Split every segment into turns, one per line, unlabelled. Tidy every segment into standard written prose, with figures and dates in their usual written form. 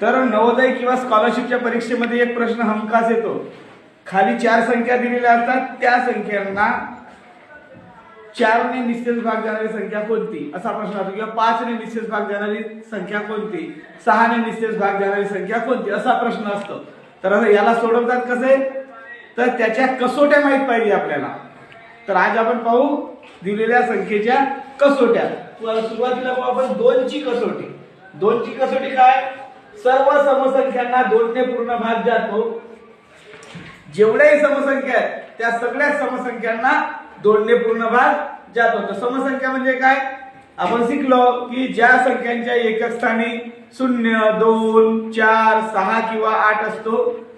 तर नवोदय किंवा स्कॉलरशिपच्या परीक्षेमध्ये एक प्रश्न हमखास येतो. खाली 4 संख्या दिलेल्या असतात, त्या संख्यांना 4 ने निश्चित भाग जाणारी संख्या कोणती असा प्रश्न असतो, किंवा 5 ने निश्चित भाग जाणारी संख्या कोणती, 6 ने निश्चित भाग जाणारी संख्या कोणती असा प्रश्न असतो. तर याला सोडवतात कसे, तर त्याच्या कसोट्या माहित पाहिजे आपल्याला. तर आज आपण पाहू दिलेल्या संख्येच्या कसोट्या. सुरुवातीला पाहू आपण 2 ची कसोटी. 2 ची कसोटी काय, सर्व समसंख्यांना 2 ने पूर्ण भाग जातो. जेवढ्याही समसंख्या आहेत त्या सगळ्या समसंख्यांना 2 ने पूर्ण भाग जातो. तर समसंख्या म्हणजे काय, आपण शिकलो की ज्या संख्यांच्या एकक स्थानी 0, 2, 4, 6 किंवा 8 असतो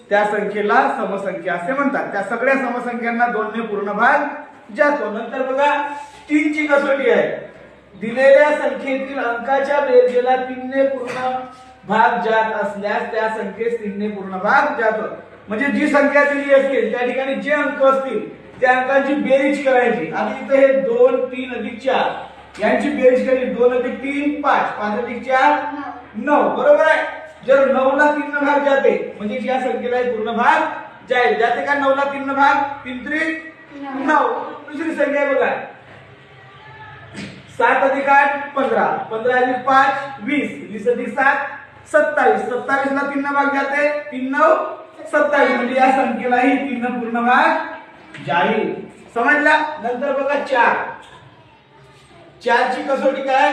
त्या संख्येला समसंख्या असे म्हणतात. त्या सगळ्या समसंख्यांना 2 ने पूर्ण भाग जातो. नंतर बघा 3 ची कसोटी आहे. दिलेल्या संख्येतील अंकाच्या बेरजेला 3 ने पूर्ण भाग जात असल्यास त्या संख्येस 3 ने पूर्ण भाग जातो. म्हणजे जी संख्या दिली असतील त्या ठिकाणी जे अंक असतील त्या अंकांची बेरीज करायची. आता इथे हे 2, 3 अधिक 4 यांची बेरीज करायची. 2 अधिक 3 5, 5 अधिक 4 9, बरोबर आहे. जर 9 ला 3 न भाग जाते म्हणजे या संख्येला पूर्ण भाग जाईल. जाते का 9 ला 3 न भाग, 3 त्रिक 9. दुसरी संख्या आहे बघा 7 अधिक 8 15, 15 अधिक 5 20, 20 अधिक 7 27, 27 ला 3 न भाग जाते, 3 9 27 म्हणजे या संख्येलाही 3 न पूर्ण भाग जाईल. समजला. नंतर बघा 4 ची कसोटी काय,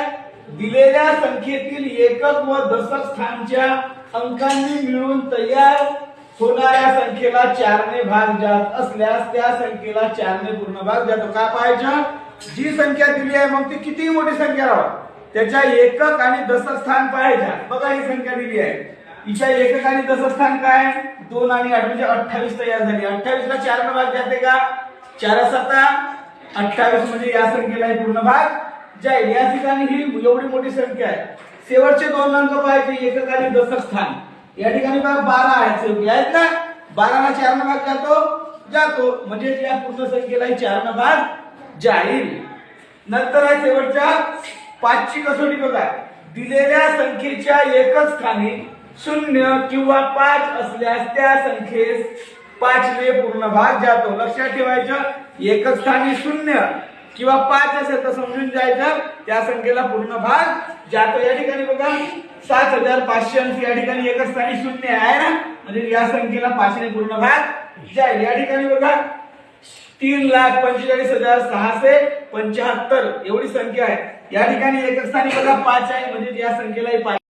दिलेल्या संख्येतील एकक व दशक स्थानच्या अंकांनी मिळून तयार होणाऱ्या संख्येला 4 ने भाग जात असल्यास त्या संख्येला 4 ने पूर्ण भाग जातो. काय पाहायचं, जी संख्या दिली आहे मग ती किती मोठी संख्या राहो त्याच्या एकक आणि दशक स्थान पाहायच्या. बघा ही संख्या दिली आहे, हिच्या एकक आणि दशक स्थान काय, 2 आणि 8 म्हणजे 28 तयार झाली. 28 ला 4 ने भाग जाते का, 4 7 28 म्हणजे या संख्येला पूर्ण भाग जाईल. या ठिकाणी ही एवढी मोठी संख्या आहे. शेवटचे 2 अंक पाहायचे, एकक आणि दशक स्थान. या ठिकाणी बघा 12 आहेत ना, 12 ला 4 ने भाग जातो म्हणजे या पूर्ण संख्येला 4 ने भाग जाईल. नंतर आहे शेवटच्या 5 ची कसोटी. बघा दिलेल्या संख्येच्या एकच स्थानी 0 किंवा 5 असल्यास त्या संख्येस 5 ने पूर्ण भाग जातो. लक्षात ठेवायचं, एकच स्थानी 0 किंवा 5 असेल तर समजून जायचं त्या संख्येला पूर्ण भाग जातो. या ठिकाणी बघा 7580 या ठिकाणी एकच स्थानी 0 आहे ना, म्हणजे या संख्येला 5 ने पूर्ण भाग जाईल. या ठिकाणी बघा 3,45,675 एवढी संख्या आहे. या ठिकाणी एकच स्थानी बघा 5 आहे म्हणजे या संख्येला